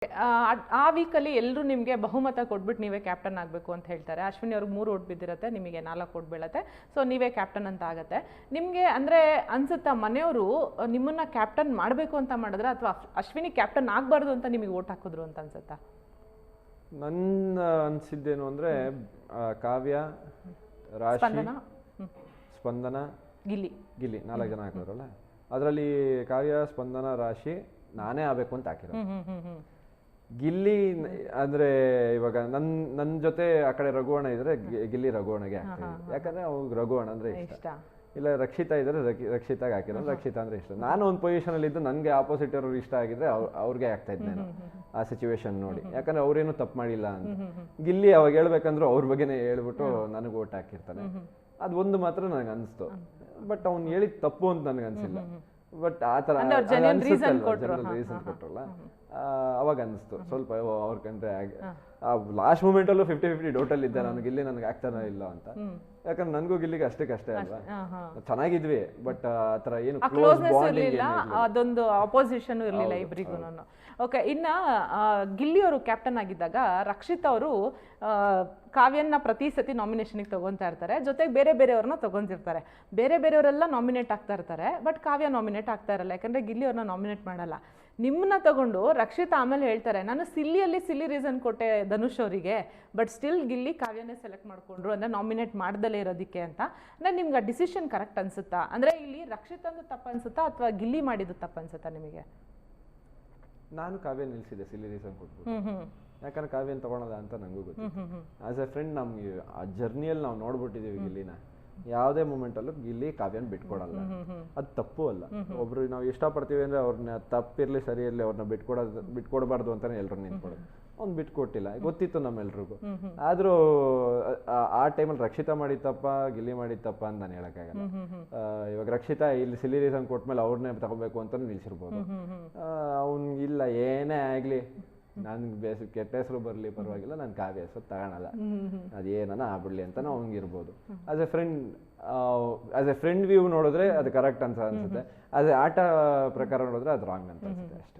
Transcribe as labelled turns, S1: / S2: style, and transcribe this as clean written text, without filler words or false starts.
S1: ಆ ವೀಕಲ್ಲಿ ಎಲ್ಲರೂ ನಿಮಗೆ ಬಹುಮತ ಕೊಟ್ಬಿಟ್ಟು ನೀವೇ ಕ್ಯಾಪ್ಟನ್ ಆಗಬೇಕು ಅಂತ ಹೇಳ್ತಾರೆ. ಅಶ್ವಿನಿ ಅವ್ರಿಗೆ 3 ಓಟ್ ಬಿದ್ದಿರುತ್ತೆ, ನಿಮಗೆ 4 ಓಟ್ ಬೀಳುತ್ತೆ. ಸೊ ನೀವೇ ಕ್ಯಾಪ್ಟನ್ ಅಂತ ಆಗುತ್ತೆ. ನಿಮಗೆ ಅಂದರೆ ಅನ್ಸುತ್ತಾ ಮನೆಯವರು ನಿಮ್ಮನ್ನ ಕ್ಯಾಪ್ಟನ್ ಮಾಡಬೇಕು ಅಂತ ಮಾಡಿದ್ರೆ ಅಥವಾ ಅಶ್ವಿನಿ ಕ್ಯಾಪ್ಟನ್ ಆಗಬಾರ್ದು ಅಂತ ನಿಮಗೆ ಓಟ್ ಹಾಕಿದ್ರು ಅಂತ ಅನ್ಸುತ್ತಾ?
S2: ನನ್ನ ಅನಿಸಿದ್ದೇನು ಅಂದರೆ ಕಾವ್ಯ, ರಾಶಿ, ಸ್ಪಂದನ, ಗಿಲ್ಲಿ 4 ಜನ ಹಾಕಿದ್ರಲ್ಲ, ಅದರಲ್ಲಿ ಕಾವ್ಯ, ಸ್ಪಂದನ, ರಾಶಿ ನಾನೇ ಆಗಬೇಕು ಅಂತ ಹಾಕಿರೋ. ಗಿಲ್ಲಿ ಅಂದ್ರೆ ಇವಾಗ ನನ್ನ ಜೊತೆ ಆ ಕಡೆ ರಘುವಣ ಇದ್ರೆ ಗಿಲ್ಲಿ ರಘುವಣಗೆ ಹಾಕ್ತೀನಿ, ಯಾಕಂದ್ರೆ ಅವ್ರಿಗೆ ರಘುವಣ ಅಂದ್ರೆ ಇಷ್ಟ. ಇಲ್ಲ ರಕ್ಷಿತಾ ಇದ್ರೆ ರಕ್ಷಿತಾಗ ಹಾಕಿರೋ, ರಕ್ಷಿತಾ ಅಂದ್ರೆ ಇಷ್ಟ. ನಾನು ಒಂದು ಪೊಸಿಷನ್ ಅಲ್ಲಿ ಇದ್ದು ನನಗೆ ಆಪೋಸಿಟ್ ಅವ್ರು ಇಷ್ಟ ಆಗಿದ್ರೆ ಅವ್ರಿಗೆ ಆಗ್ತಾ ಇದ್ದೆ ನಾನು ಆ ಸಿಚುವೇಶನ್ ನೋಡಿ, ಯಾಕಂದ್ರೆ ಅವ್ರೇನು ತಪ್ಪು ಮಾಡಿಲ್ಲ ಅಂತ. ಗಿಲ್ಲಿ ಅವಾಗ ಹೇಳ್ಬೇಕಂದ್ರೆ ಅವ್ರ ಬಗ್ಗೆನೇ ಹೇಳ್ಬಿಟ್ಟು ನನಗೆ ಓಟ್ ಹಾಕಿರ್ತಾನೆ. ಅದು ಒಂದು ಮಾತ್ರ ನನಗೆ ಅನಿಸ್ತು, ಬಟ್ ಅವ್ನು ಹೇಳಿದ ತಪ್ಪು ಅಂತ ನನಗೆ ಅನ್ಸಿಲ್ಲ. ಬಟ್ ಆ ಥರ ರೀಸನ್ ಕೊಟ್ರಲ್ಲ, ಅವಾಗ ಅನಿಸ್ತು ಸ್ವಲ್ಪ ಅವ್ರಿಗಂದ್ರೆ ಲಾಸ್ಟ್ ಮೂಮೆಂಟಲ್ಲೂ 50-50 ಡೌಟಲ್ಲಿ ಇದ್ದೆ ನಾನು, ಗಿಲ್ಲಿ ನನಗೆ ಆಗ್ತಾನೆ ಇಲ್ಲ ಅಂತ. ಯಾಕಂದ್ರೆ ನನಗೂ ಗಿಲ್ಲಿಗೆ ಅಷ್ಟೇ ಅಲ್ವಾ, ಚೆನ್ನಾಗಿದ್ವಿ, ಬಟ್ ಆ ಥರ ಏನು ಕ್ಲೋಸ್ ಬಾಂಡಿಂಗ್
S1: ಅದೊಂದು ಅಪೋಸಿಷನ್ ಇರಲಿಲ್ಲ ಇಬ್ಬರಿಗೂ. ಓಕೆ, ಇನ್ನು ಗಿಲ್ಲಿ ಅವರು ಕ್ಯಾಪ್ಟನ್ ಆಗಿದ್ದಾಗ ರಕ್ಷಿತ್ ಅವರು ಕಾವ್ಯನ ಪ್ರತಿ ಸತಿ ನಾಮಿನೇಷನ್ಗೆ ತೊಗೊತಾ ಇರ್ತಾರೆ, ಜೊತೆಗೆ ಬೇರೆಯವ್ರನ್ನ ತೊಗೊಂತಿರ್ತಾರೆ. ಬೇರೆಯವರೆಲ್ಲ ನಾಮಿನೇಟ್ ಆಗ್ತಾ ಇರ್ತಾರೆ, ಬಟ್ ಕಾವ್ಯ ನಾಮಿನೇಟ್ ಆಗ್ತಾ ಇರಲ್ಲ, ಯಾಕಂದರೆ ಗಿಲ್ಲಿ ಅವ್ರನ್ನ ನಾಮಿನೇಟ್ ಮಾಡಲ್ಲ. ನಿಮ್ಮನ್ನ ತಗೊಂಡು ರಕ್ಷಿತ್ ಆಮೇಲೆ ಹೇಳ್ತಾರೆ, ನಾನು ಸಿಲ್ಲಿ ರೀಸನ್ ಕೊಟ್ಟೆ ಧನುಷ್ ಅವರಿಗೆ, ಬಟ್ ಸ್ಟಿಲ್ ಗಿಲ್ಲಿ ಕಾವ್ಯನೇ ಸೆಲೆಕ್ಟ್ ಮಾಡಿಕೊಂಡ್ರು ಅಂದರೆ ನಾಮಿನೇಟ್ ಮಾಡ್ದಲೇ ಇರೋದಕ್ಕೆ ಅಂತ. ಅಂದರೆ ನಿಮ್ಗೆ ಆ ಡಿಸಿಷನ್ ಕರೆಕ್ಟ್ ಅನ್ಸುತ್ತಾ? ಅಂದರೆ ಇಲ್ಲಿ ರಕ್ಷಿತ್ ಅಂದು ತಪ್ಪು ಅನ್ಸುತ್ತಾ ಅಥವಾ ಗಿಲ್ಲಿ ಮಾಡಿದ್ದು ತಪ್ಪು ಅನ್ಸುತ್ತಾ ನಿಮಗೆ?
S2: ನಾನು ಕಾವ್ಯ ನಿಲ್ಸಿದೆ ಸಿಲ್ಲಿ ರೀಸನ್ ಕೊಟ್ಬಿಟ್ಟು, ಯಾಕಂದ್ರೆ ಕಾವ್ಯನ ತಗೊಳಲ್ಲ ಅಂತ ನಂಗೂ ಗೊತ್ತು. ಆಸ್ ಎ ಫ್ರೆಂಡ್ ನಮ್ಗೆ ಆ ಜರ್ನಿಯಲ್ಲಿ ನಾವು ನೋಡ್ಬಿಟ್ಟಿದೀವಿ ಗಿಲ್ಲಿನ, ಯಾವುದೇ ಮೂಮೆಂಟಲ್ಲೂ ಗಿಲ್ಲಿ ಕಾವ್ಯನ ಬಿಟ್ಕೊಡಲ್ಲ. ಅದು ತಪ್ಪು ಅಲ್ಲ. ಒಬ್ರು ನಾವು ಇಷ್ಟಪಡ್ತೀವಿ ಅಂದ್ರೆ ಅವ್ರನ್ನ ತಪ್ಪಿರ್ಲಿ ಸರಿ ಇರಲಿ ಅವ್ರನ್ನ ಬಿಟ್ಕೊಡ್ಬಾರ್ದು ಅಂತಾನೆ ಎಲ್ರು ನಿಂತ್ಕೊಡೋದು. ಅವ್ನು ಬಿಟ್ಕೊಟ್ಟಿಲ್ಲ, ಗೊತ್ತಿತ್ತು ನಮ್ಮೆಲ್ರಿಗೂ. ಆದ್ರೂ ಆ ಟೈಮಲ್ಲಿ ರಕ್ಷಿತಾ ಮಾಡಿತ್ತಪ್ಪ ಗಿಲ್ಲಿ ಮಾಡಿತ್ತಪ್ಪ ಅಂತ ನಾನು ಹೇಳಕ್ಕಾಗಲ್ಲ. ಇವಾಗ ರಕ್ಷಿತಾ ಇಲ್ಲಿ ಸಿಲ್ಲಿ ರೀಸನ್ ಕೊಟ್ಮೇಲೆ ಅವ್ರನ್ನೇ ತಗೋಬೇಕು ಅಂತ ನಿಲ್ಸಿರ್ಬೋದು. ಅವ್ನಿಗಿಲ್ಲ, ಏನೇ ಆಗ್ಲಿ ನನ್ಗೆ ಕೆಟ್ಟ ಹೆಸರು ಬರಲಿ ಪರವಾಗಿಲ್ಲ, ನಾನು ಕಾವ್ಯ ಹೆಸರು ತಗೊಳಲ್ಲ, ಅದೇನ ಆಗ್ಬಿಡ್ಲಿ ಅಂತ ಅವ್ನಿಗಿರ್ಬೋದು. ಆಸ್ ಎ ಫ್ರೆಂಡ್ ವ್ಯೂ ನೋಡಿದ್ರೆ ಅದು ಕರೆಕ್ಟ್ ಅಂತ ಅನ್ಸುತ್ತೆ, ಆಸ್ ಎ ಆಟ ಪ್ರಕಾರ ನೋಡಿದ್ರೆ ಅದು ರಾಂಗ್ ಅಂತ ಅನ್ಸುತ್ತೆ ಅಷ್ಟೇ.